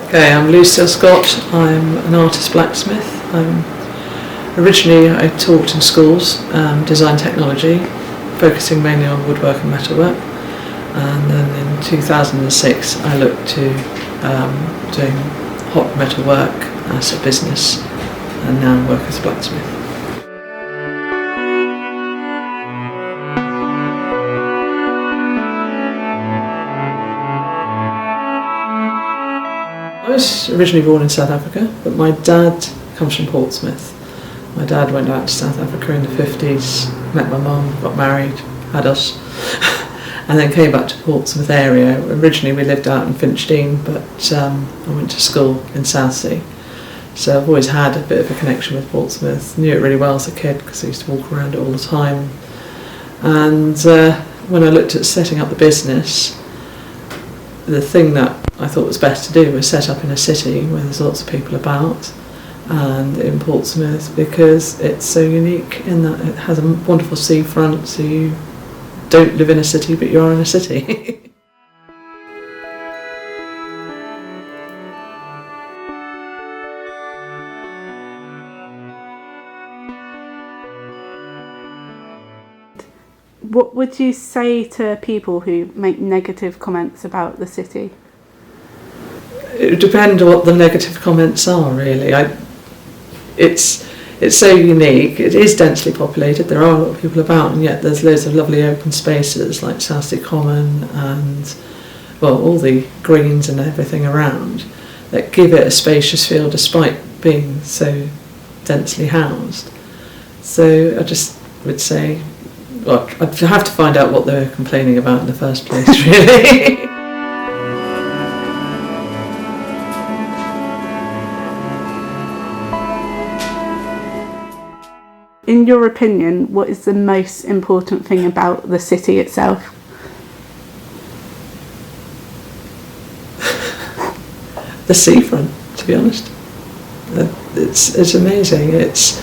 Okay, I'm Lucille Scott. I'm an artist blacksmith. Originally I taught in schools, design technology, focusing mainly on woodwork and metalwork. And then in 2006 I looked to doing hot metalwork as a business, and now work as a blacksmith. I was originally born in South Africa, but my dad comes from Portsmouth. My dad went out to South Africa in the 50s, met my mum, got married, had us, and then came back to Portsmouth area. Originally we lived out in Finchdean, but I went to school in Southsea. So I've always had a bit of a connection with Portsmouth, knew it really well as a kid because I used to walk around it all the time. And when I looked at setting up the business, the thing that I thought was best to do was set up in a city where there's lots of people about, and in Portsmouth, because it's so unique in that it has a wonderful seafront, so you don't live in a city but you are in a city. What would you say to people who make negative comments about the city? It would depend on what the negative comments are, really. It's so unique. It is densely populated. There are a lot of people about, and yet there's loads of lovely open spaces like Southsea Common and, well, all the greens and everything around that give it a spacious feel despite being so densely housed. So I just would say, well, I'd have to find out what they were complaining about in the first place, really. In your opinion, what is the most important thing about the city itself? The seafront, to be honest. It's amazing. It's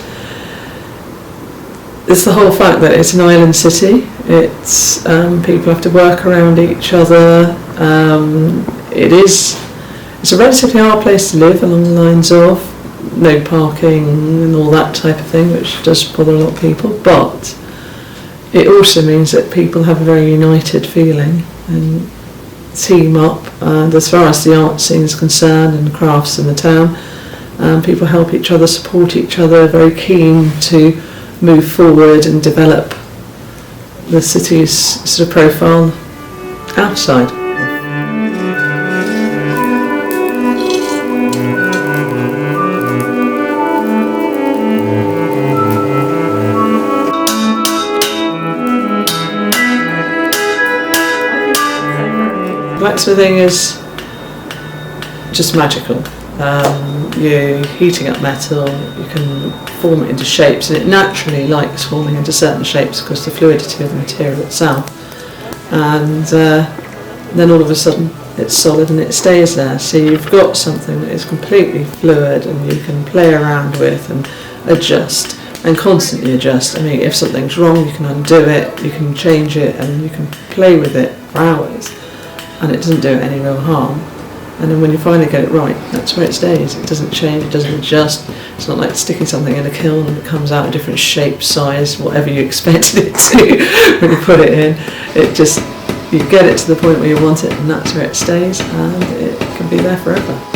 the whole fact that it's an island city. It's people have to work around each other. It's a relatively hard place to live along the lines of no parking and all that type of thing, which does bother a lot of people, but it also means that people have a very united feeling and team up, and as far as the art scene is concerned and crafts in the town, people help each other, support each other, very keen to move forward and develop the city's sort of profile outside. Blacksmithing is just magical. You're heating up metal, you can form it into shapes, and it naturally likes forming into certain shapes because of the fluidity of the material itself. And then all of a sudden it's solid and it stays there. So you've got something that is completely fluid and you can play around with and adjust and constantly adjust. I mean, if something's wrong, you can undo it, you can change it, and you can play with it for hours, and it doesn't do it any real harm. And then when you finally get it right, that's where it stays. It doesn't change, it doesn't adjust. It's not like sticking something in a kiln and it comes out a different shape, size, whatever you expected it to when you put it in. It just, you get it to the point where you want it, and that's where it stays, and it can be there forever.